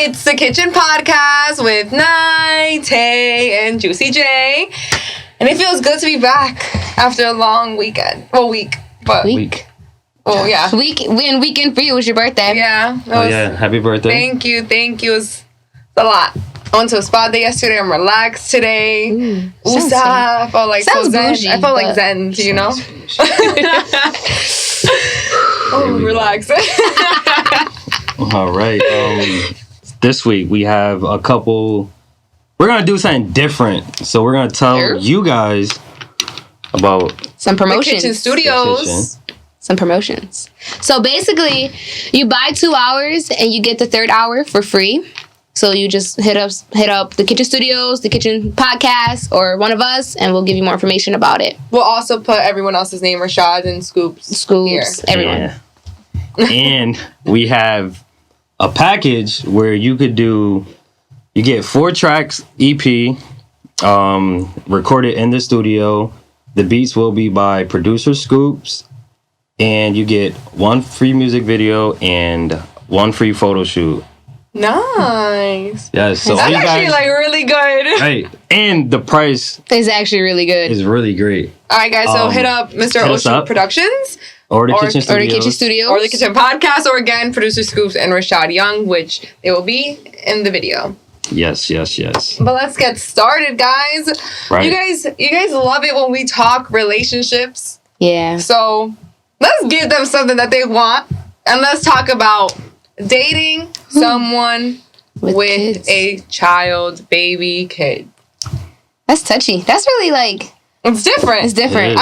It's the Kitchen Podcast with Nye, Tay, and Juicy J. And it feels good to be back after a long weekend. Well, week. Oh, yeah. Weekend for you. It was your birthday. Yeah. Happy birthday. Thank you. It was a lot. I went to a spa day yesterday. I'm relaxed today. I felt like so zen. Bougie, I felt like zen, you know? Relax. All right. This week we have a couple. We're gonna do something different. So we're gonna tell you guys about some promotions. The Kitchen Studios. Some promotions. So basically, you buy 2 hours and you get the third hour for free. So you just hit up the Kitchen Studios, the Kitchen Podcast, or one of us, and we'll give you more information about it. We'll also put everyone else's name, Rashad and Scoops here. Everyone. Yeah. And we have a package where you get 4 tracks EP, recorded in the studio. The beats will be by producer Scoops, and you get 1 free music video and 1 free photo shoot. Nice. Yes. So that's actually like really good. Right. And the price is actually really good. Is really great. All right, guys. So hit up Mr. Ocean Productions. Or the Kitchen Studios. Or the Kitchen Podcast. Or again, producer Scoops and Rashad Young, which they will be in the video. Yes. But let's get started, guys. Right. You guys love it when we talk relationships. Yeah. So let's give them something that they want. And let's talk about dating someone with a child, baby, kid. That's touchy. That's really like... It's different. I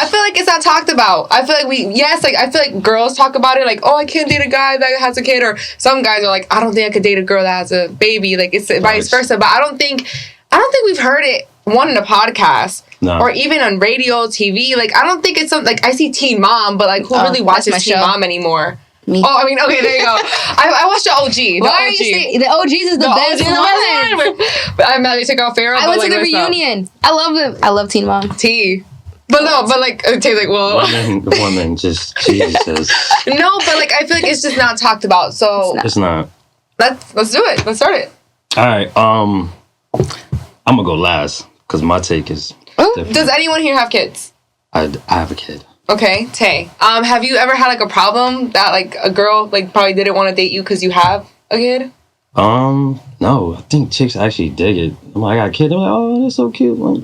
feel like it's not talked about. I feel like I feel like girls talk about it like, oh, I can't date a guy that has a kid, or some guys are like, I don't think I could date a girl that has a baby. Like it's vice versa. But I don't think we've heard it in a podcast or even on radio, TV. Like I don't think it's something like I see Teen Mom, but like who really watches Teen Mom anymore? Me. Oh, I mean, okay, there you go. I watched the OG. Why are you saying the OGs is the best one? But I'm mad they took out Pharaoh. I went to the reunion. I love them. I love Teen Mom. But like Tay's like, well, woman, just Jesus. No, but like I feel like it's just not talked about. So it's not. Let's do it. Let's start it. All right. I'm gonna go last because my take is. Does anyone here have kids? I have a kid. Okay, Tay. Have you ever had like a problem that like a girl like probably didn't want to date you because you have a kid? No. I think chicks actually dig it. I'm like, I got a kid. I'm like, oh, that's so cute. Like,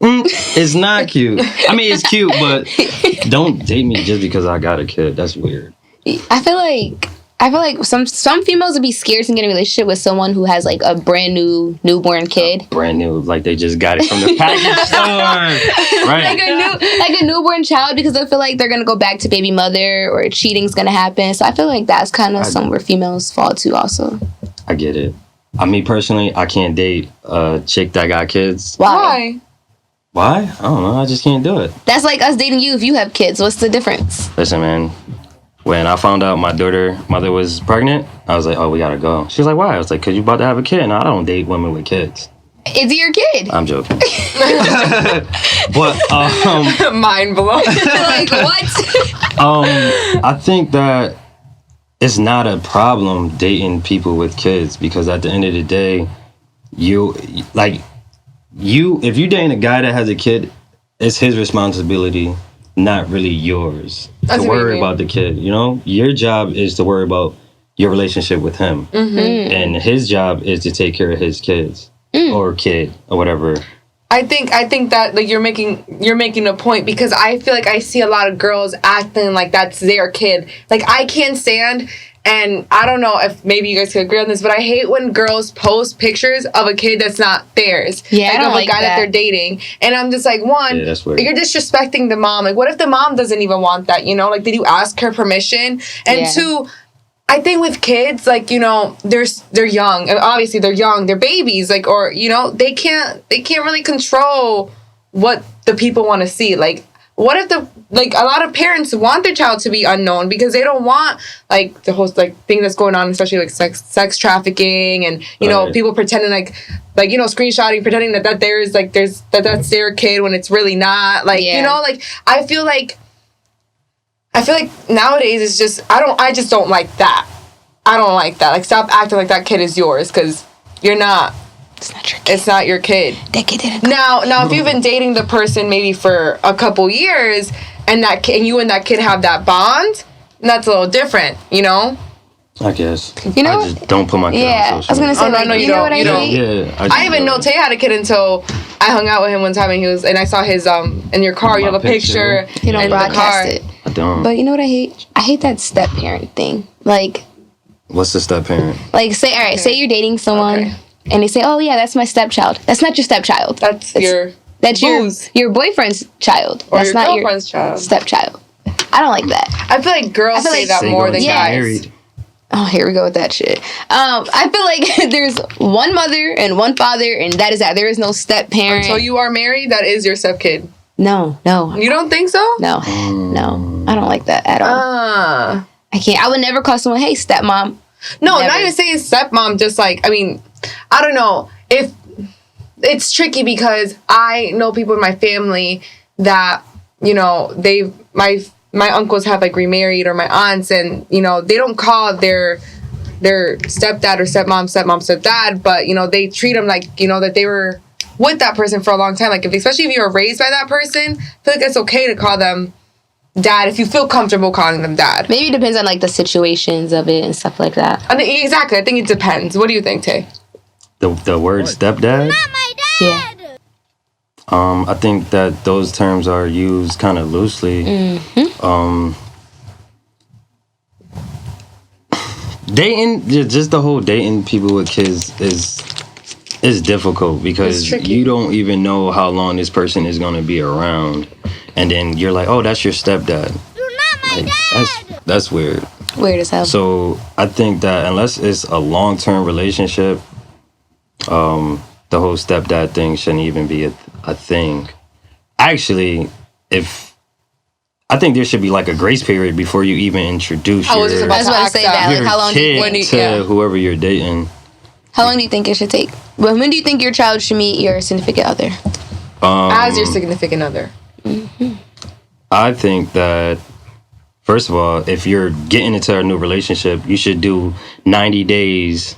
it's not cute. I mean, it's cute, but don't date me just because I got a kid. That's weird. I feel like some females would be scared to get in a relationship with someone who has like a brand new newborn kid. Brand new, like they just got it from the package store, right? like a newborn child, because I feel like they're gonna go back to baby mother or cheating's gonna happen. So I feel like that's kind of somewhere females fall to also. I get it. Me personally, I can't date a chick that got kids. Why? I don't know. I just can't do it. That's like us dating you if you have kids. What's the difference? Listen, man. When I found out my mother was pregnant, I was like, oh, we gotta go. She was like, why? I was like, because you about to have a kid. And I don't date women with kids. Is he your kid? I'm joking. But, mind blown. Like, what? I think that it's not a problem dating people with kids because at the end of the day, if you're dating a guy that has a kid, it's his responsibility, not really yours, to worry about the kid. You know, your job is to worry about your relationship with him, and his job is to take care of his kids or kid or whatever. I think that like you're making a point, because I feel like I see a lot of girls acting like that's their kid. Like I can't stand. And I don't know if maybe you guys could agree on this, but I hate when girls post pictures of a kid that's not theirs. Yeah, like I don't of a like guy that they're dating. And I'm just like, one, that's weird. You're disrespecting the mom. Like, what if the mom doesn't even want that, you know? Like, did you ask her permission? And two, I think with kids, like, you know, they're young. And obviously, they're young. They're babies. Like, or, you know, they can't really control what the people want to see. Like, what if a lot of parents want their child to be unknown because they don't want, like, the whole, like, thing that's going on, especially, like, sex trafficking and, you know, people pretending, like, you know, screenshotting, pretending that there's, like, that's their kid when it's really not. Like, you know, like, I feel like nowadays it's just, I just don't like that. I don't like that. Like, stop acting like that kid is yours, because you're not. It's not your kid. It's not your kid. That kid didn't. Now, if you've been dating the person maybe for a couple years, and you and that kid have that bond, that's a little different, you know? I guess. You know, I just don't put my kid on social I was gonna say, Oh, no, you know don't. what I You don't. hate? Yeah, I didn't even know Tay had a kid until I hung out with him one time, and I saw his in your car. You have a picture You don't in the car. broadcast it. I don't. But you know what I hate? I hate that step parent thing. Like What's the step parent? Say you're dating someone and they say, "Oh yeah, that's my stepchild." That's not your stepchild. That's your boyfriend's child. or That's your not girlfriend's your child. stepchild. I don't like that. I feel like girls say that Single more than and guys. married. Oh, here we go with that shit. I feel like there's one mother and one father, and that is that. There is no step parent. Until you are married, that is your step kid. No. You don't think so? No. I don't like that at all. I can't. I would never call someone, "Hey, stepmom." No, Never. not even saying stepmom. Just like, I mean, I don't know if it's tricky, because I know people in my family that, you know, my uncles have like remarried, or my aunts, and you know, they don't call their stepdad or stepdad, but you know, they treat them like, you know, that they were with that person for a long time. Like, especially if you were raised by that person, I feel like it's okay to call them dad if you feel comfortable calling them dad. Maybe it depends on like the situations of it and stuff like that. Exactly. I think it depends. What do you think, Tay? The word stepdad? Not my dad. Yeah. I think that those terms are used kind of loosely. Dating, just the whole dating people with kids is difficult, because you don't even know how long this person is going to be around, and then you're like, oh, that's your stepdad. You're not my dad. That's weird. Weird as hell. So I think that unless it's a long-term relationship, the whole stepdad thing shouldn't even be a thing. Actually, I think there should be like a grace period before you even introduce I was just about to say that. your Like, how long kid to whoever you're dating. How long do you think it should take? When do you think your child should meet your significant other? As your significant other. I think that, first of all, if you're getting into a new relationship, you should do 90 days.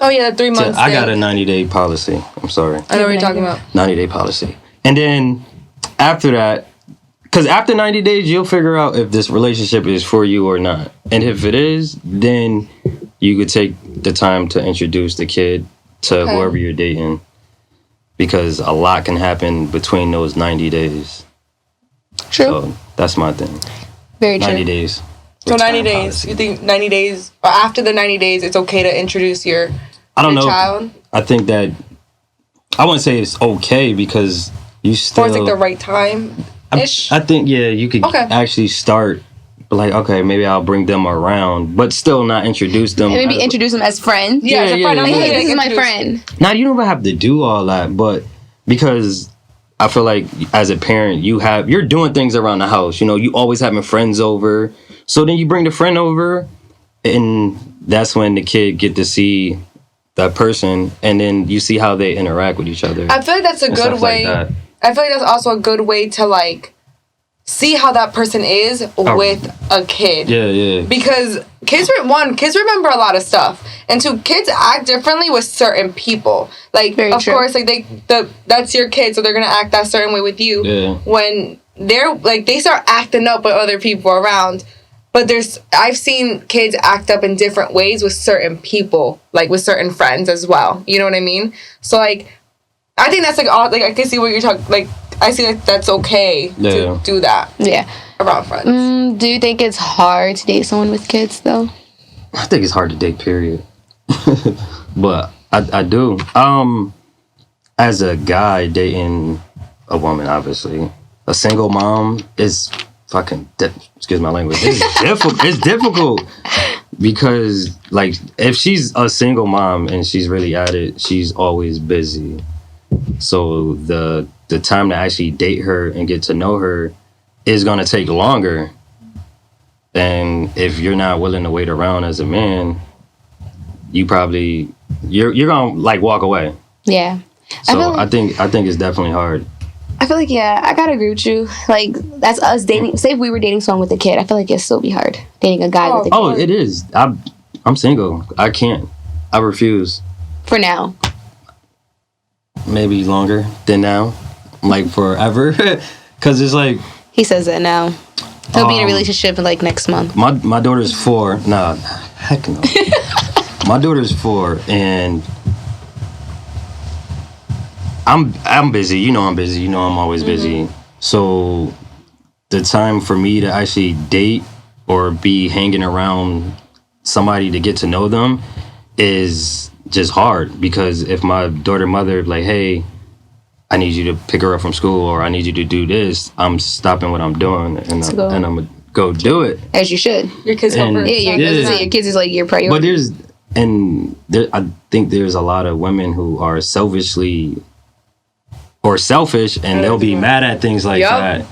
Oh yeah, 3 months. I got a 90-day policy. I'm sorry. I know what you're talking about. 90-day policy. And then after that, because after 90 days, you'll figure out if this relationship is for you or not. And if it is, then you could take the time to introduce the kid to whoever you're dating, because a lot can happen between those 90 days. True. So that's my thing. Very true. 90 days. So 90 Return days. policy. You think 90 days, or after the 90 days, it's okay to introduce your I don't know. child? I think that I wouldn't say it's okay, because you still. Or it's like the right time ish? I think you could actually start. Like, okay, maybe I'll bring them around, but still not introduce them. And maybe introduce them as friends. Yeah, as a friend. Like, yeah. hey, this is my Introduce- friend. Now, you don't even have to do all that, but because I feel like as a parent, you're doing things around the house. You know, you always having friends over. So then you bring the friend over, and that's when the kid get to see that person, and then you see how they interact with each other. I feel like that's a good way. Like that. I feel like that's also a good way to like see how that person is with a kid. Yeah. Because kids remember a lot of stuff, and two, kids act differently with certain people. Like, Very of true. course, like that's your kid, so they're gonna act that certain way with you. Yeah. When they're like, they start acting up with other people around. But I've seen kids act up in different ways with certain people, like with certain friends as well. You know what I mean? So like, I think that's like all. Like, I can see what you're talking. Like, I see like that's okay to do that. Yeah. Around friends. Do you think it's hard to date someone with kids though? I think it's hard to date, period. But I do. As a guy dating a woman, obviously, a single mom is fucking. Excuse my language. It's difficult. It's difficult because, like, if she's a single mom and she's really at it, she's always busy. So the time to actually date her and get to know her is gonna take longer. And if you're not willing to wait around as a man, you're gonna like walk away. Yeah. So I think it's definitely hard. I feel like, yeah, I gotta agree with you. Like, that's us dating. Say if we were dating someone with a kid, I feel like it'd still be hard dating a guy with a kid. Oh, it is. I'm I'm single. I can't. I refuse. For now. Maybe longer than now. Like forever. Because it's like... He says that now. He'll be in a relationship in like next month. My daughter's 4. Nah, heck no. My daughter's 4 and I'm busy. You know I'm busy. You know I'm always busy. So the time for me to actually date or be hanging around somebody to get to know them is just hard, because if my daughter mother like, hey, I need you to pick her up from school, or I need you to do this, I'm stopping what I'm doing and I'm gonna go do it. As you should. Your kids come first. Yeah, your kids is like your priority. But I think there's a lot of women who are selfish, and they'll be mad at things like that.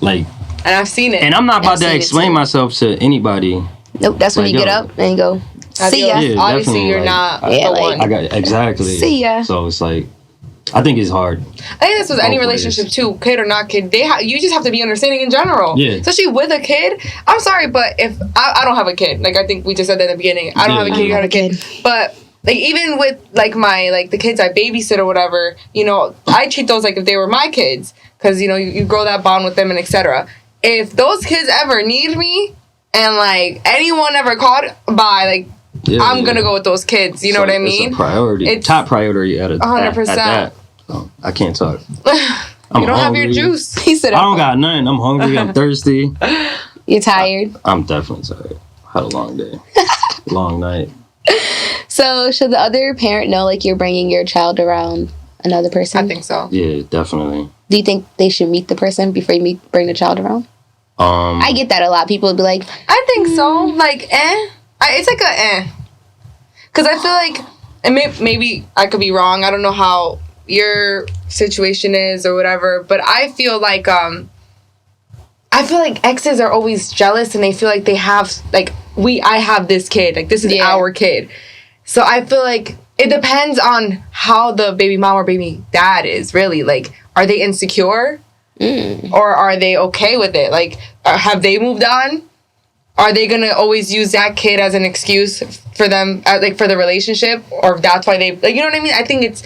Like, and I've seen it. And I'm not about to explain myself to anybody. Nope, that's when you get up and you go, see ya. Yeah, obviously you're not the one. I got exactly. See ya. So it's like, I think it's hard. I think this was any relationship too, kid or not kid. You just have to be understanding in general. Yeah. Especially with a kid. I'm sorry, but if I don't have a kid, like I think we just said that in the beginning. I don't have a kid. You have a kid. But like even with like the kids I babysit or whatever, you know, I treat those like if they were my kids, because you know you grow that bond with them and etc. If those kids ever need me and like anyone ever called by, like I'm gonna go with those kids. You know what I mean? It's a priority. It's top priority at 100%. That. So I can't talk. You don't hungry. have your juice. He said, I don't got nothing. I'm hungry. I'm thirsty. You're tired. I'm definitely tired. Had a long day. Long night. So should the other parent know like you're bringing your child around another person? I think so. Yeah, definitely. Do you think they should meet the person before you bring the child around? I get that a lot. People would be like, I think so. Like, it's like a because I feel like, and maybe I could be wrong. I don't know how your situation is or whatever, but I feel like exes are always jealous and they feel like they have like I have this kid, like this is our kid. So I feel like it depends on how the baby mom or baby dad is really. Like, are they insecure? Or are they okay with it? Like, have they moved on? Are they gonna always use that kid as an excuse for them, like for the relationship, or that's why they like? You know what I mean? I think it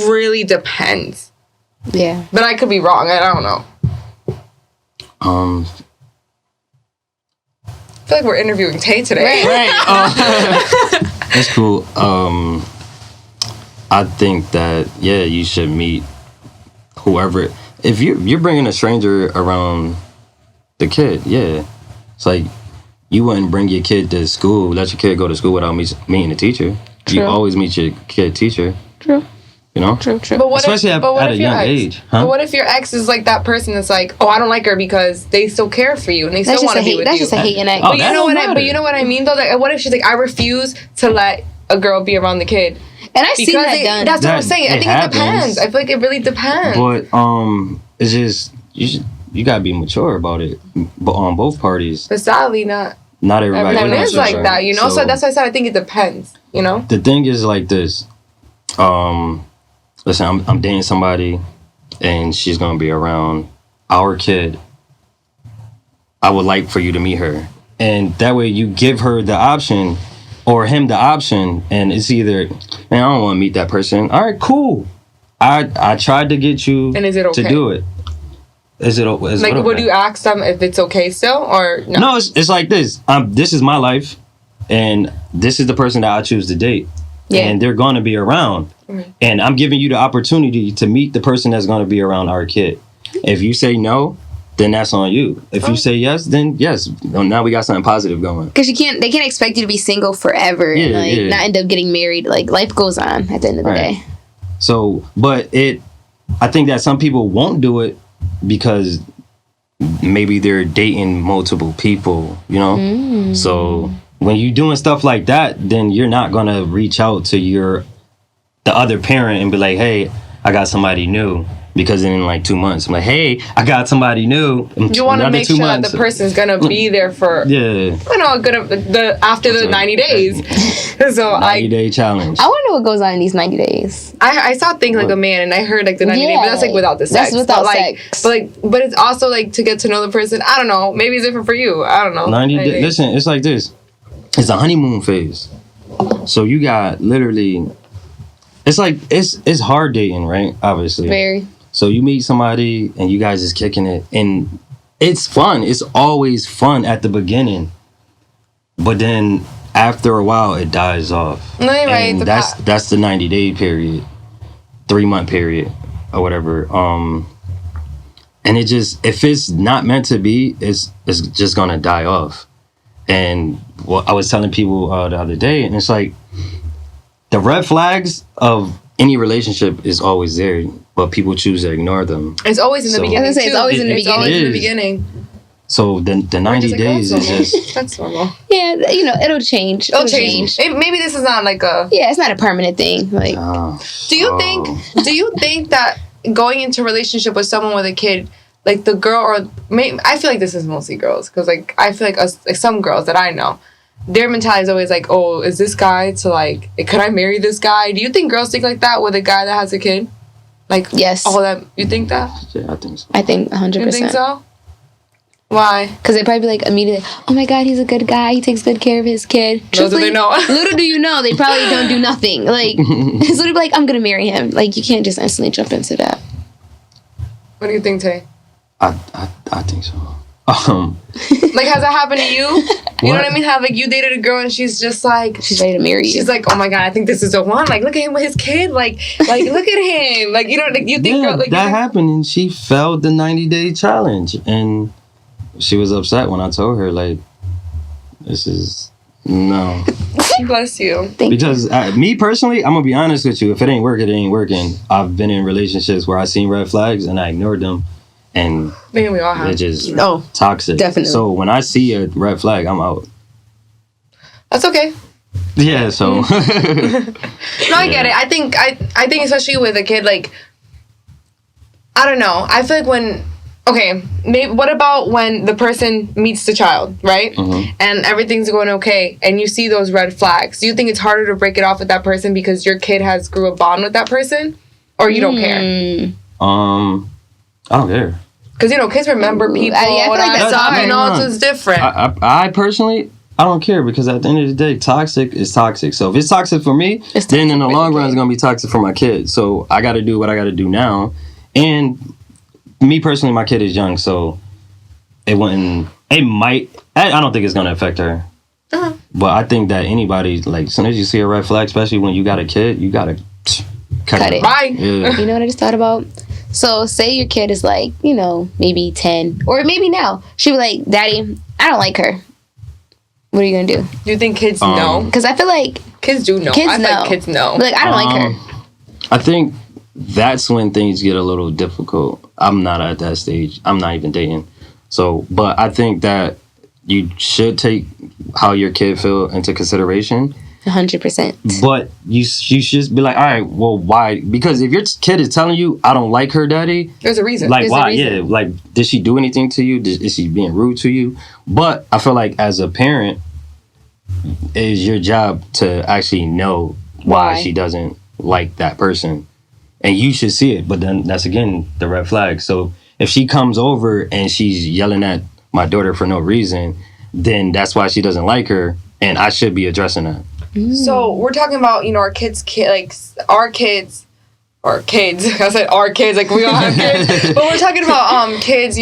really depends. Yeah, but I could be wrong. I don't know. I feel like we're interviewing Tay today. Right. That's cool. I think that you should meet whoever. If you're bringing a stranger around the kid, it's like you wouldn't bring your kid to school, let your kid go to school without meeting the teacher. True. You always meet your kid teacher. True. You know? True. But what especially at a young age. Huh? But what if your ex is like that person that's like, oh, I don't like her because they still care for you and they still want to be with you. That's just a hating ex. But you know what I mean though? Like, what if she's like, I refuse to let a girl be around the kid? And I've seen that done. That's what I'm saying. I think it depends. I feel like it really depends. But it's just you gotta be mature about it, but on both parties. But sadly, not everybody is like that, you know. So that's why I said I think it depends, you know. The thing is like this. Listen, I'm dating somebody, and she's gonna be around our kid. I would like for you to meet her, and that way you give her the option. Or him the option, and it's either, man, I don't want to meet that person. All right, cool. I tried to get you and is it okay? to do it. Is it okay? Like, would you ask them if it's okay still, or no? No, it's like this. This is my life, and this is the person that I choose to date. Yeah. And they're going to be around. Mm-hmm. And I'm giving you the opportunity to meet the person that's going to be around our kid. If you say no, then that's on you. If you say yes, then yes. Now we got something positive going. Because they can't expect you to be single forever and not end up getting married. Like, life goes on at the end of the day. So, but I think that some people won't do it because maybe they're dating multiple people, you know? So when you're doing stuff like that, then you're not going to reach out to the other parent and be like, hey, I got somebody new. Because in like 2 months, I'm like, hey, I got somebody new. You want to make sure that the person's gonna be there for after the 90 days. So 90-day challenge. I wonder what goes on in these 90 days. I saw things like a man, and I heard like the 90 days, but that's like without the sex. That's without sex. But it's also like to get to know the person. I don't know. Maybe it's different for you. I don't know. 90 days. Listen, it's like this. It's a honeymoon phase. So you got literally, it's like it's hard dating, right? Obviously. Very. So you meet somebody and you guys just kicking it, and it's fun. It's always fun at the beginning, but then after a while it dies off. No, you're right. And that's the 90-day period, 3-month period, or whatever. And it just, if it's not meant to be, it's just gonna die off. And what I was telling people the other day, and it's like the red flags of any relationship is always there, but people choose to ignore them. It's always in the beginning. I was gonna say, it's always in the beginning. Always in the beginning. So the 90 days is just that's normal. Yeah, it'll change. It'll change. Maybe this is not like a. Yeah, it's not a permanent thing. Like, do you think that going into a relationship with someone with a kid, like the girl, or maybe, I feel like this is mostly girls, because like I feel like some girls that I know, their mentality is always like, oh, is this guy to like, could I marry this guy? Do you think girls think like that with a guy that has a kid? Like, yes. All that, you think that? Yeah, I think so. I think 100%. You think so? Why? Because they probably be like immediately, oh my God, he's a good guy. He takes good care of his kid. Little do they know. Little do you know, they probably don't do nothing. Like, so they'd be like, I'm going to marry him. Like, you can't just instantly jump into that. What do you think, Tay? I think so. Like, has that happened to you? You know what I mean? How like you dated a girl and she's just like, she's ready to marry you. She's like, oh my God, I think this is the one. Like, look at him with his kid. Like look at him. Like, you know, like, you think yeah, girl, like, that happened, and she failed the 90-day challenge, and she was upset when I told her, like, this is no. Bless you. Because me personally, I'm gonna be honest with you. If it ain't working, it ain't working. I've been in relationships where I seen red flags and I ignored them, and maybe we all have. It's just toxic. Definitely. So when I see a red flag, I'm out. That's okay. Yeah. So. No, I get it. I think especially with a kid, like, I don't know. I feel like when. Okay, maybe what about when the person meets the child, right? Mm-hmm. And everything's going okay, and you see those red flags. Do you think it's harder to break it off with that person because your kid has grew a bond with that person, or you don't care? I don't care. Because kids remember people. I feel like that's hard. It's different. I personally, I don't care, because at the end of the day, toxic is toxic. So if it's toxic for me, then in the long run, it's gonna be toxic for my kids. So I got to do what I got to do now, and. Me personally, my kid is young, so it might. I don't think it's gonna affect her. Uh-huh. But I think that anybody, like, as soon as you see a red flag, especially when you got a kid, you gotta cut it. Bye. Yeah. You know what I just thought about? So say your kid is like, maybe 10, or maybe now she'd be like, Daddy, I don't like her. What are you gonna do? Do you think kids know? Because I feel like kids do know. I feel like kids know. Like, I don't like her. I think that's when things get a little difficult. I'm not at that stage. I'm not even dating. So, but I think that you should take how your kid feel into consideration. 100%. But you should be like, all right, well, why? Because if your kid is telling you, I don't like her, Daddy. There's a reason. Like, why? Yeah. Like, did she do anything to you? Is she being rude to you? But I feel like as a parent, it is your job to actually know why she doesn't like that person. And you should see it, but then that's, again, the red flag. So if she comes over and she's yelling at my daughter for no reason, then that's why she doesn't like her, and I should be addressing that. So we're talking about, our kids, our kids. I said our kids, like we all have kids. But we're talking about kids,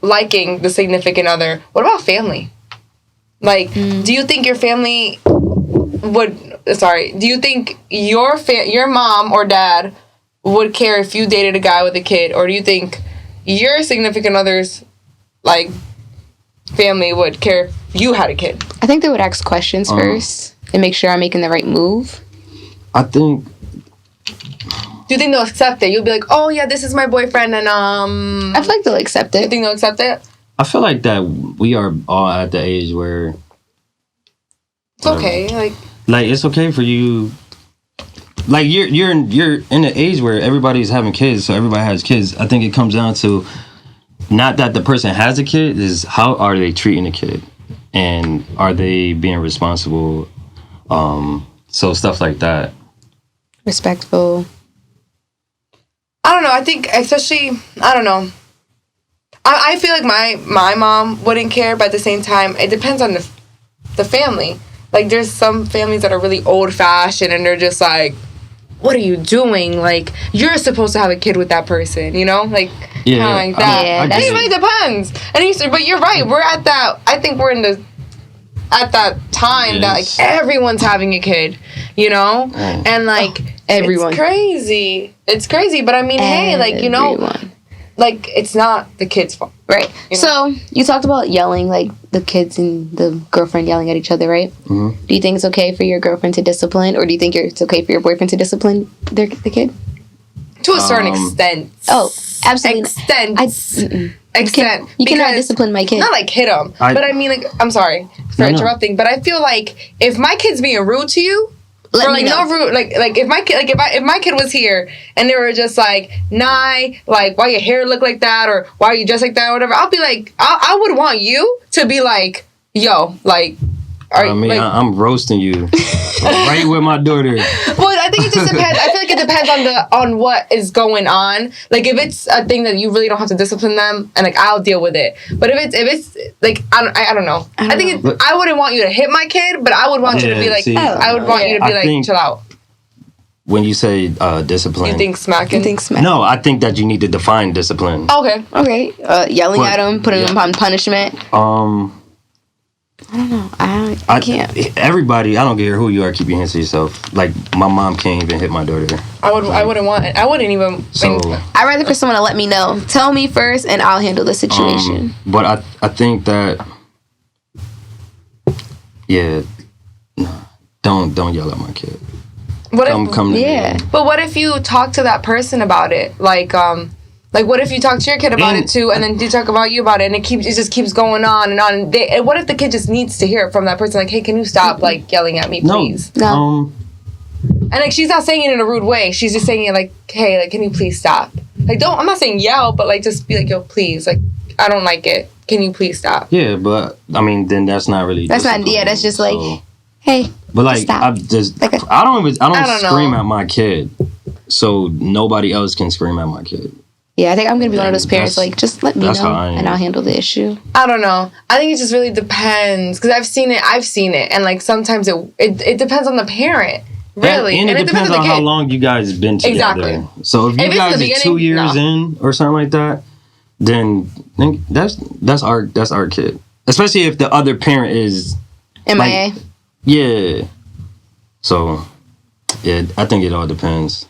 liking the significant other. What about family? Like, do you think your family do you think your mom or dad would care if you dated a guy with a kid, or do you think your significant other's like family would care if you had a kid? I think they would ask questions first and make sure I'm making the right move. I think. Do you think they'll accept it? You'll be like, oh yeah, this is my boyfriend, and I feel like they'll accept it. You think they'll accept it? I feel like that we are all at the age where it's okay. Like it's okay for you. Like you're in the age where everybody's having kids, so everybody has kids. I think it comes down to not that the person has a kid, is how are they treating the kid, and are they being responsible? So stuff like that. Respectful. I don't know. I think especially I don't know. I feel like my mom wouldn't care, but at the same time, it depends on the family. like there's some families that are really old fashioned and they're just like, what are you doing? Like, you're supposed to have a kid with that person, you know? Like, kind of like that. Yeah, and it really depends. And but you're right. We're at that. I think we're at that time that like everyone's having a kid, you know, and like everyone. It's crazy. It's crazy. But I mean, hey, like you know, like it's not the kid's fault, right? You know? So you talked about yelling, like the kids and the girlfriend yelling at each other, right? Mm-hmm. Do you think it's okay for your girlfriend to discipline, or do you think it's okay for your boyfriend to discipline the kid? To a certain extent. Oh, absolutely. Extent. You cannot discipline my kid. Not like hit him, but I mean, like, I'm sorry for interrupting, but I feel like if my kid's being rude to you, let me know. No rude, like if my kid, like if my kid was here and they were just like, like why your hair look like that or why are you dressed like that or whatever, I'll be like, I would want you to be like, yo, like. I'm roasting you right with my daughter. Well, I think it just depends. I feel like it depends on what is going on. Like if it's a thing that you really don't have to discipline them, and like I'll deal with it. But if it's like I don't know. I think I wouldn't want you to hit my kid, but I would want you to be like, I would want you to be like, chill out. When you say discipline, you think smacking? No, I think that you need to define discipline. Okay. Yelling at him, putting him on punishment. I don't know. I can't. Everybody, I don't care who you are, keep your hands to yourself. Like, my mom can't even hit my daughter. I wouldn't want it. I wouldn't even. So, I'd rather for someone to let me know. Tell me first, and I'll handle the situation. But I think that, don't yell at my kid. Come to me. But what if you talk to that person about it? Like, what if you talk to your kid about it too, and then you talk about you about it, and it just keeps going on and on. And what if the kid just needs to hear it from that person? Like, hey, can you stop like yelling at me, please? No. And like, she's not saying it in a rude way. She's just saying it like, hey, like, can you please stop? Like, I'm not saying yell, but like, just be like, yo, please, like, I don't like it. Can you please stop? Yeah, but I mean, then that's not really. That's not. Yeah, that's just like, hey. But like, stop. I don't scream at my kid, so nobody else can scream at my kid. Yeah, I think I'm going to be one of those parents, like, just let me know, and I'll handle the issue. I don't know. I think it just really depends, because I've seen it, and, like, sometimes it depends on the parent, really. And it depends on how long you guys have been together. Exactly. So if you guys are 2 years in, or something like that, then that's our kid. Especially if the other parent is... MIA? Like, yeah. So, yeah, I think it all depends.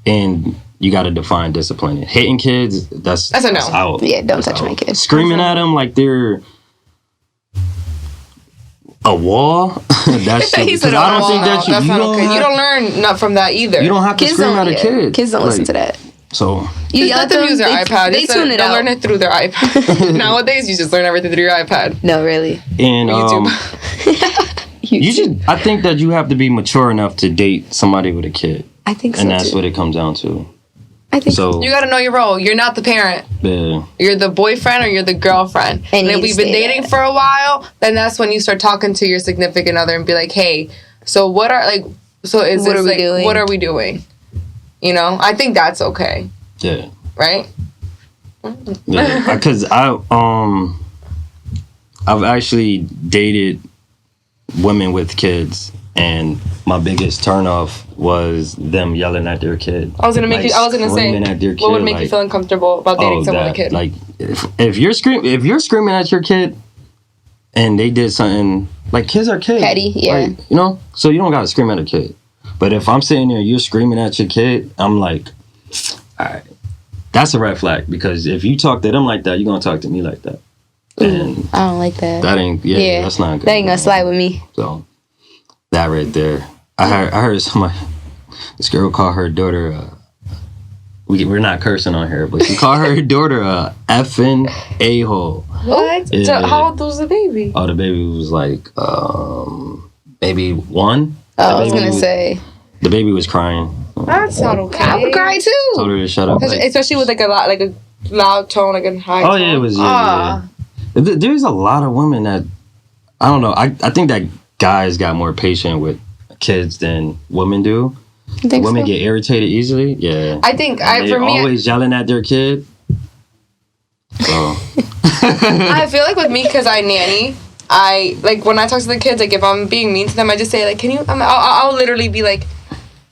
And... You got to define discipline. Hitting kids, that's a no. Out. Yeah, don't touch my kids. Screaming at them like they're a wall. That's stupid. I don't think that that's not okay. You don't learn not from that either. You don't have to scream at a kid. Kids don't listen to that. So you let them use their iPad. They tune it out. Learn it through their iPad. Nowadays, you just learn everything through your iPad. No, really. And YouTube. You should. I think that you have to be mature enough to date somebody with a kid. I think so. And that's what it comes down to. I think so. You got to know your role. You're not the parent. Yeah. You're the boyfriend or you're the girlfriend. And if we've been dating for a while, then that's when you start talking to your significant other and be like, hey, so what are we doing? You know, I think that's okay. Yeah. Right? Yeah. Because I've actually dated women with kids. And my biggest turnoff was them yelling at their kid. I was gonna say, what would make you feel uncomfortable about dating someone with a kid? Like, if you're screaming at your kid, and they did something like, kids are kids, petty, yeah, like, you know, so you don't gotta scream at a kid. But if I'm sitting there, you're screaming at your kid, I'm like, all right, that's a red flag, because if you talk to them like that, you're gonna talk to me like that. And I don't like that. That ain't, that's not good. That ain't gonna slide with me. So. That right there. I heard somebody, this girl called her daughter, we're not cursing on her, but she called her daughter a effing a-hole. What? Yeah. So how old was the baby? Oh, the baby was like, maybe 1. Oh, I was going to say. The baby was crying. That's not okay. I would cry too. Told her to shut up. Like, especially with like a loud tone, like a high tone. Oh, yeah, it was, yeah. There's a lot of women that, I don't know, I think that guys got more patient with kids than women do. Women get irritated easily. Yeah. I think they're always yelling at their kid. So I feel like with me, because I nanny, I like when I talk to the kids, like if I'm being mean to them, I just say like, can you? I'll literally be like,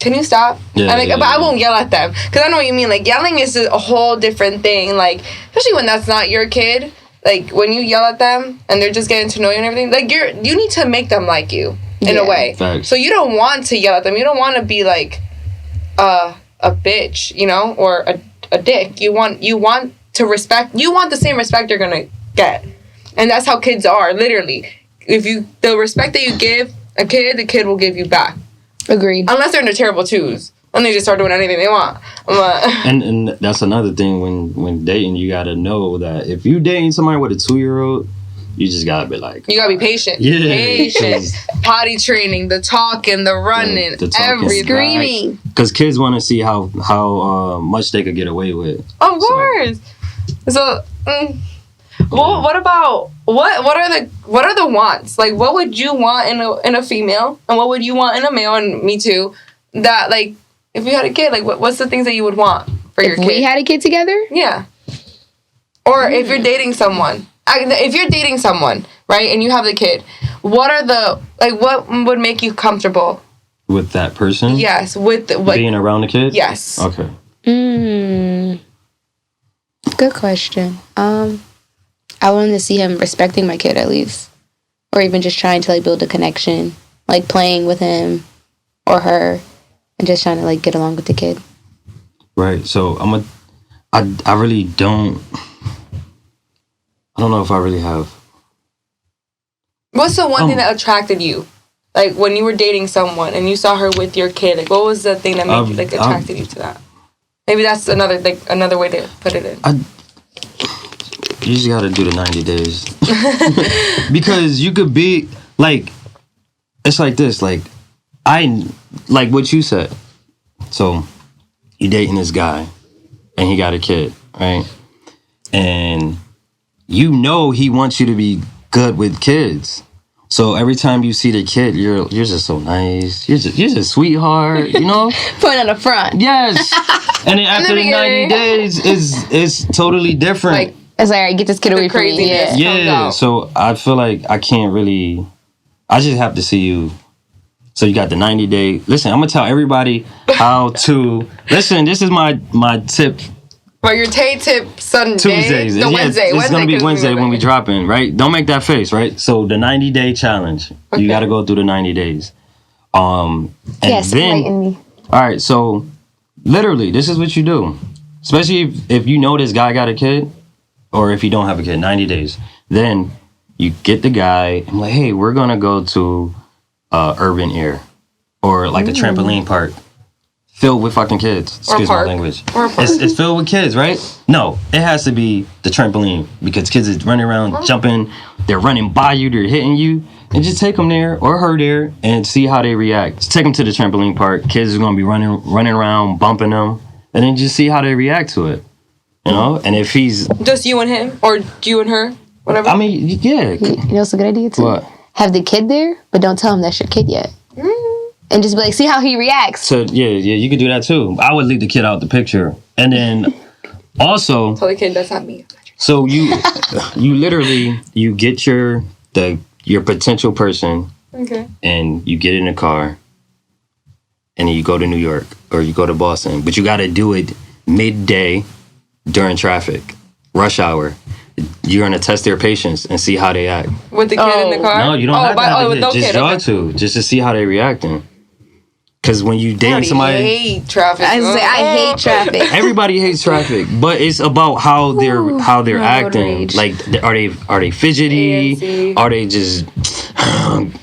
can you stop? Yeah, and like, but I won't yell at them because I know what you mean. Like yelling is a whole different thing. Like especially when that's not your kid. Like when you yell at them and they're just getting to know you and everything. Like you need to make them like you in a way. Facts. So you don't want to yell at them. You don't want to be like a bitch, you know, or a dick. You want to respect. You want the same respect you're gonna get, and that's how kids are. Literally, the respect that you give a kid, the kid will give you back. Agreed. Unless they're in the terrible twos. And they just start doing anything they want. And that's another thing when dating, you gotta know that if you dating somebody with a 2-year-old, you just gotta be like, you gotta be patient. Yeah, patient. Potty training, the talking, the running, everything. Screaming. Because kids want to see how much they could get away with. Of course. So, well, what about what are the wants? Like, what would you want in a female, and what would you want in a male? And me too. That like, if you had a kid, like, what's the things that you would want for your kid? If we had a kid together? Yeah. Or if you're dating someone. If you're dating someone, right, and you have the kid, what would make you comfortable with that person? Yes, with being around the kid? Yes. Okay. Good question. I wanted to see him respecting my kid at least. Or even just trying to like build a connection. Like playing with him or her and just trying to like get along with the kid. Right. So I really don't. I don't know if I really have. What's the one thing that attracted you? Like when you were dating someone and you saw her with your kid, like what was the thing that made you like attracted you to that? Maybe that's another way to put it in. You just gotta do the 90 days. Because you could be like, it's like this, like like what you said. So you dating this guy and he got a kid, right? And you know he wants you to be good with kids. So every time you see the kid, you're just so nice. You're just a sweetheart, you know? Putting on the front. Yes. And then after the 90 days, it's totally different. Like, it's like, all right, get this kid away from me. Yeah. Yeah. So I feel like I can't really. I just have to see you. So you got the 90-day. Listen, I'm gonna tell everybody how to. Listen, this is my tip. For your Tay tip Sunday. Tuesdays. No, Wednesday. It's going to be Wednesday when we drop in, right? Don't make that face, right? So the 90-day challenge. Okay. You got to go through the 90 days. And yes, then, all right, so literally, this is what you do. Especially if you know this guy got a kid, or if you don't have a kid, 90 days. Then you get the guy, and like, hey, we're going to go to Urban Air, or like a trampoline park. Filled with fucking kids. Excuse my language. It's filled with kids, right? No, it has to be the trampoline because kids is running around, jumping. They're running by you. They're hitting you. And just take them there or her there and see how they react. Just take them to the trampoline park. Kids are going to be running around, bumping them. And then just see how they react to it. You know? And if he's... Just you and him? Or you and her? Whatever. I mean, yeah. You know what's a good idea, too? What? Have the kid there, but don't tell him that's your kid yet. And just be like, see how he reacts. So, yeah, you could do that, too. I would leave the kid out the picture. And then, also... Tell the kid that's not me. So, you literally, you get your potential person... Okay. And you get in a car... And then you go to New York. Or you go to Boston. But you got to do it midday during traffic. Rush hour. You're going to test their patience and see how they act. With the kid in the car? No, you don't have to have with no just kid. y'all two. Just to see how they reacting. Because when you date somebody... I hate traffic. I hate traffic. Everybody hates traffic. But it's about how they're acting. Like, are they fidgety? AMC. Are they just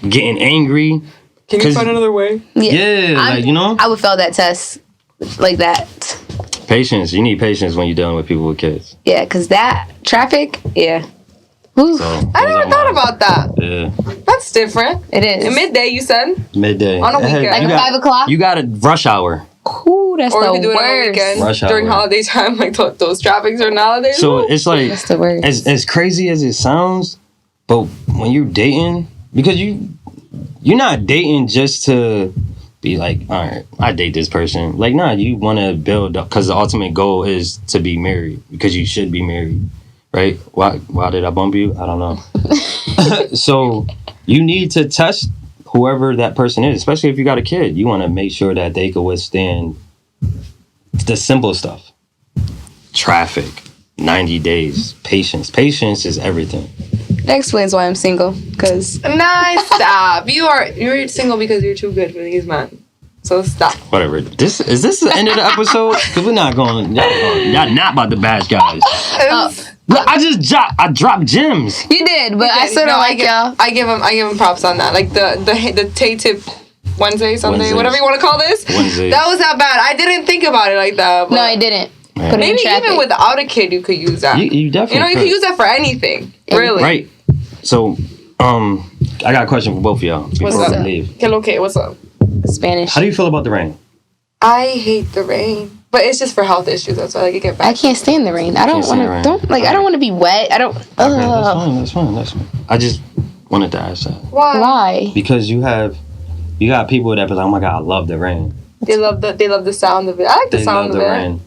getting angry? Can you find another way? Yeah, like, you know? I would fail that test like that. Patience. You need patience when you're dealing with people with kids. Yeah, because that traffic, yeah. So, I never thought about that. Yeah. That's different. It is. In midday, you said? Midday. On a weekend. Like 5 o'clock? You got a rush hour. Ooh, that's or the you could do it on a worst. weekend Rush during hour. holiday time, like those traffics during holidays. So it's like, That's the worst. as crazy as it sounds, but when you're dating, because you're not dating just to be like, all right, I date this person. Like, nah, you want to build up, because the ultimate goal is to be married, because you should be married, right? Why did I bump you? I don't know. So you need to test whoever that person is, especially if you got a kid. You want to make sure that they can withstand the simple stuff. Traffic, 90 days, patience. Patience is everything. That explains why I'm single. Because Nice, stop. You're single because you're too good for these men. So stop. Whatever. Is this the end of the episode? Because we're not going. Y'all not about to bash guys. Look, I dropped gems. you did, but I still don't like y'all. I give him props on that. Like the Tay Tip Wednesday, Sunday, Wednesdays. whatever you want to call this. Wednesdays. That was not bad. I didn't think about it like that. But No, I didn't. Right. Put it in maybe traffic. even without a kid, you could use that. You definitely You could use that for anything. Really. Right. So, I got a question for both of y'all before What's we up? leave. Okay, what's up? Spanish. How do you feel about the rain? I hate the rain, but it's just for health issues. That's why I get back. I can't stand the rain. I don't Can't stand want the rain. to. I don't want to be wet. I don't. Okay, that's fine. I just wanted to ask that Why? Why? because you got people that be like, oh my god, I love the rain. They love the sound of it. I like the They sound love of the it. rain.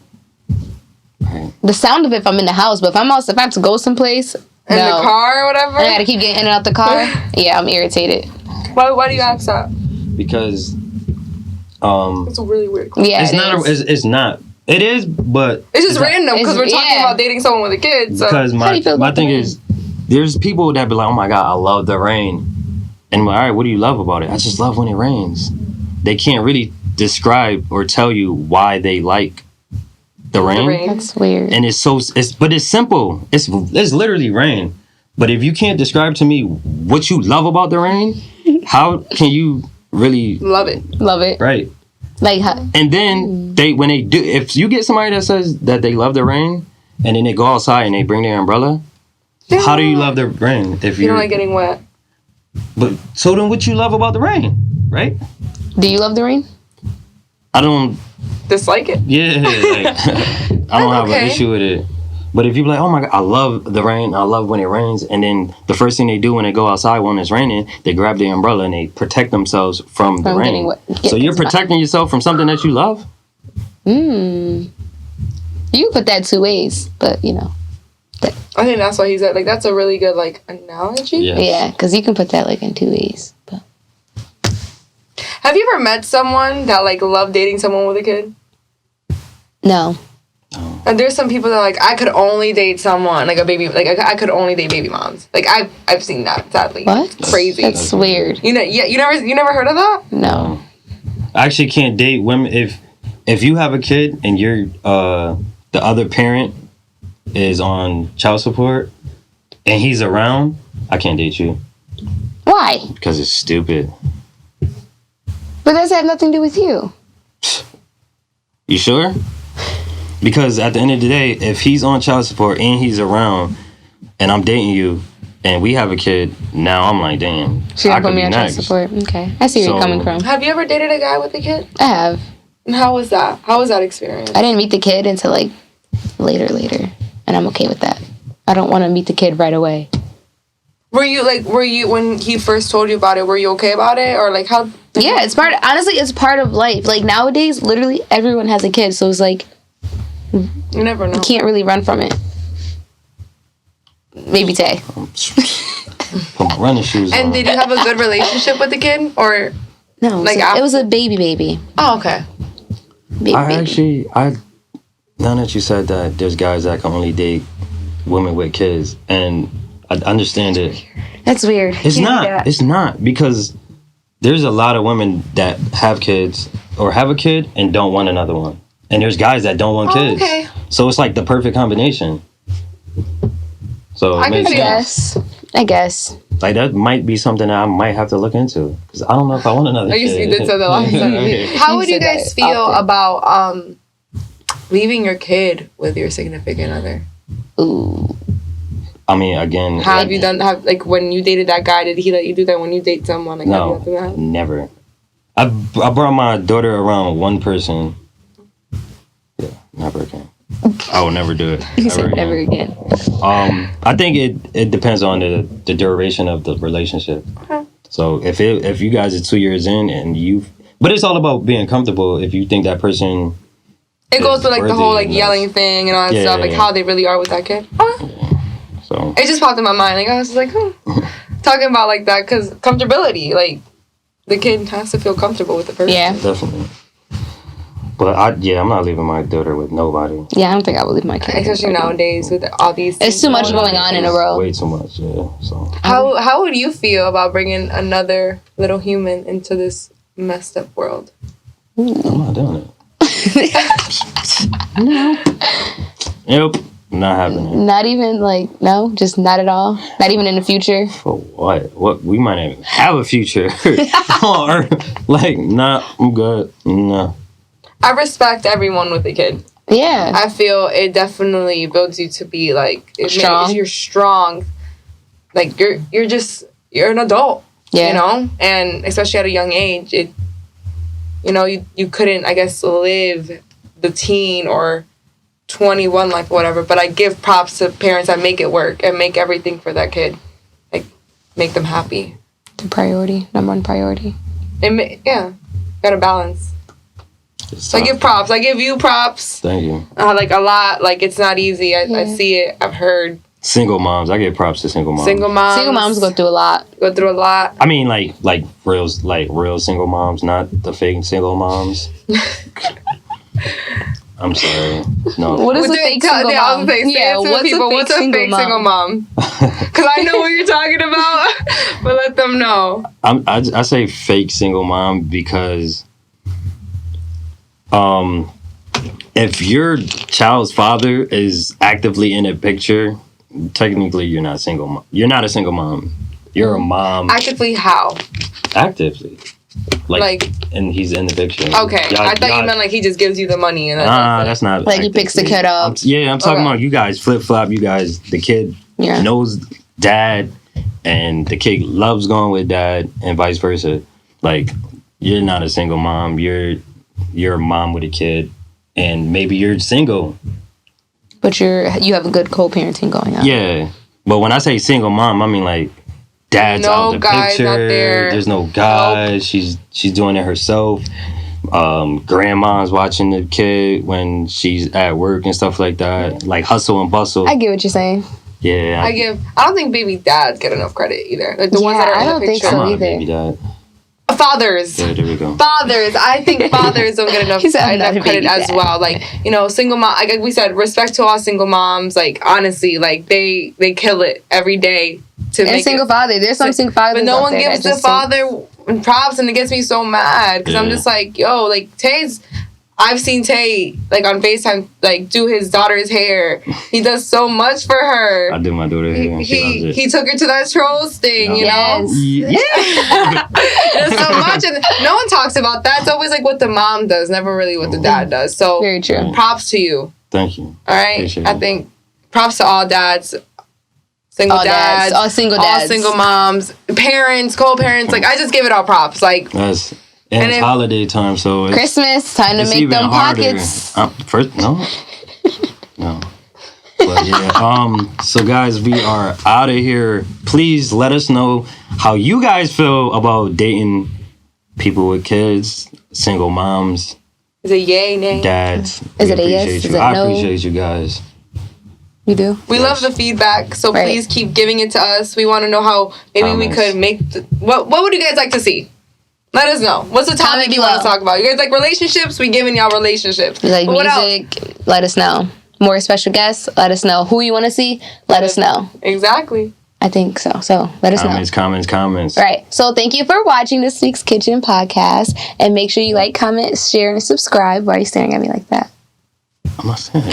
Right. The sound of it if I'm in the house, but if I'm out, if I have to go someplace, In no. the car or whatever. I gotta keep getting in and out the car. Yeah, I'm irritated. Why do you ask that? Because It's a really weird question. Yeah, it's not. is. It's not. It is, but It's just not. random because we're talking yeah. about dating someone with a kid. So Because How do you feel my about the thing rain? is, there's people that be like, oh my god, I love the rain, and I'm like, all right, what do you love about it? I just love when it rains. They can't really describe or tell you why they like the rain. rain. That's weird. And but it's simple. It's literally rain. But if you can't describe to me what you love about the rain, how can you really love it. Love it. right? Like, how, And then when they do, if you get somebody that says that they love the rain, and then they go outside and they bring their umbrella, how do you love the rain if You you're don't like getting wet. But so then, what you love about the rain, right? do you love the rain? I don't. Dislike it. Yeah, like, I don't have an okay. issue with it. But if you be like, oh my god, I love the rain. I love when it rains, and then the first thing they do when they go outside when it's raining, they grab the umbrella and they protect themselves from the From rain. getting wet. So Yeah, you're it's fine. protecting yourself from something that you love. You can put that 2 ways, but you know. I think that's why he said, like, that's a really good, like, analogy. Yeah. Yeah, because you can put that like in 2 ways. But Have you ever met someone that, like, loved dating someone with a kid? no. And there's some people that are like, I could only date someone, like a baby, like, I could only date baby moms. Like, I've seen that, sadly. What? It's crazy. That's weird. You know, yeah, you never heard of that? No. I actually can't date women if you have a kid and you're the other parent is on child support and he's around. I can't date you Why? because it's stupid. But does that have nothing to do with you? You sure? Because at the end of the day, if he's on child support and he's around, and I'm dating you, and we have a kid, now I'm like, damn, So you're I gonna put could me be on child next. support. Okay. I see where you're So- coming from. Have you ever dated a guy with a kid? I have. And how was that? How was that experience? I didn't meet the kid until like later. And I'm okay with that. I don't want to meet the kid right away. Were you when he first told you about it, were you okay about it? Or like how Yeah, honestly, it's part of life. Like nowadays, literally everyone has a kid. So it's like, you never know. you can't really run from it. Maybe Tay. Put my running shoes And on. did you have a good relationship with the kid? Or No, Like it was a baby. oh, okay. Baby. Now that you said that, there's guys that can only date women with kids, and I understand it. That's weird. It's Can't do not. that. It's not because there's a lot of women that have kids or have a kid and don't want another one, and there's guys that don't want Oh, kids. okay. So it's like the perfect combination. So I it can makes see sense. I guess. Like that might be something that I might have to look into because I don't know if I want another Oh, you kid. did say that last time. Right. How You would you said that guys feel often. about leaving your kid with your significant other? Ooh. I mean, again, How have you done? Like when you dated that guy, did he let you do that? When you date someone, like no, have you done that? never. I brought my daughter around one person. Yeah, never again. I will never do it. You said never again. I think it depends on the duration of the relationship. Okay. So if you guys are 2 years in and but it's all about being comfortable. If you think that person, It goes to like the worthy whole like and yelling thing and all that Yeah, stuff, yeah, like yeah. how they really are with that kid. so It just popped in my mind. Like I was just like, talking about like that because comfortability, like the kid has to feel comfortable with the person. Yeah. Definitely. But I'm not leaving my daughter with nobody. Yeah, I don't think I would leave my kid. Especially nowadays with all these. It's too much going on in the world. Way too much. Yeah. So. How would you feel about bringing another little human into this messed up world? I'm not doing it. No. Yep. Not happening. Not even like no, just not at all. Not even in the future. For what? What? We might not even have a future. Or like, nah, I'm good. Nah. I respect everyone with a kid. Yeah. I feel it definitely builds you to be like Strong. You're strong. Like you're an adult. Yeah. You know, and especially at a young age, you couldn't, I guess, live the teen or 21 life, whatever. But I give props to parents that make it work and make everything for that kid, like make them happy. The priority, number one priority. Gotta balance. So I give props. I give you props. Thank you. Like a lot. Like it's not easy. I see it. I've heard. Single moms. I give props to single moms. Single moms go through a lot. I mean, like real single moms, not the fake single moms. I'm sorry. No. What is a fake single mom? What's a fake single mom? Because I know what you're talking about, but let them know. I say fake single mom because if your child's father is actively in a picture, technically you're not single. You're not a single mom. You're a mom. Actively how? Actively. Like, and he's in the picture. Okay, I thought you meant like he just gives you the money and that's not like he picks the kid up. I'm talking about you guys flip flop. You guys, the kid knows dad, and the kid loves going with dad, and vice versa. Like you're not a single mom. You're a mom with a kid, and maybe you're single, but you have a good co-parenting going on. Yeah, but when I say single mom, I mean like. Dad's out the picture. Not there. There's no guys. Nope. She's doing it herself. Grandma's watching the kid when she's at work and stuff like that. Like hustle and bustle. I get what you're saying. Yeah. I don't think baby dads get enough credit either. Like the ones that are in the picture. I don't think so either. Baby dad. Fathers. Yeah, there we go. Fathers. I think fathers don't get enough credit as well. Like, single mom, like we said, respect to all single moms. Like, honestly, like they kill it every day to make single father. There's some single fathers. But no one gives the father props, and it gets me so mad because I'm just like, yo, like Tase. I've seen Tay like on FaceTime like do his daughter's hair. He does so much for her. I do my daughter's hair. He took her to that Trolls thing, you know? Yeah. There's so much, and no one talks about that. It's always like what the mom does, never really what the dad does. So very true. Props to you. Thank you. All right. I think props to all dads. All single moms, parents, co-parents. Like I just give it all props. Like and it's holiday time, so it's Christmas time to make them pockets. First, no. But yeah, so guys, we are out of here. Please let us know how you guys feel about dating people with kids, single moms. Is it yay, nay? Dads. Is it a yes? Is it no? I appreciate you guys. You do? We love the feedback, so please keep giving it to us. We want to know how maybe we could make... What would you guys like to see? Let us know. What's the topic you want to talk about? You guys like relationships? We giving y'all relationships. You like music? Let us know. More special guests? Let us know. Who you want to see? Let us know. Exactly. I think so. So let us know. Comments. Right. So thank you for watching this week's Kitchen Podcast. And make sure you like, comment, share, and subscribe. Why are you staring at me like that? I'm not saying.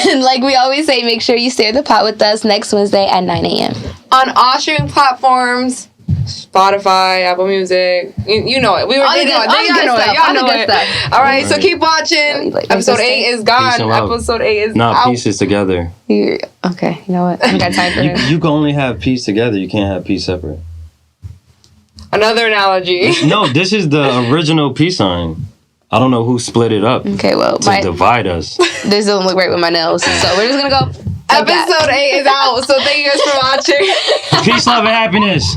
And like we always say, make sure you stay the pot with us next Wednesday at 9 a.m. On all streaming platforms. Spotify, Apple Music, you know it. Y'all know it. All right, so keep watching. Episode 8 is gone. Episode 8 is out. Pieces together. Okay, you know what? I got time for it. You can only have peace together. You can't have peace separate. Another analogy. No, this is the original peace sign. I don't know who split it up. Okay, well, to divide us. This don't look right with my nails, so we're just gonna go. Episode 8 is out, so thank you guys for watching. Peace, love, and happiness.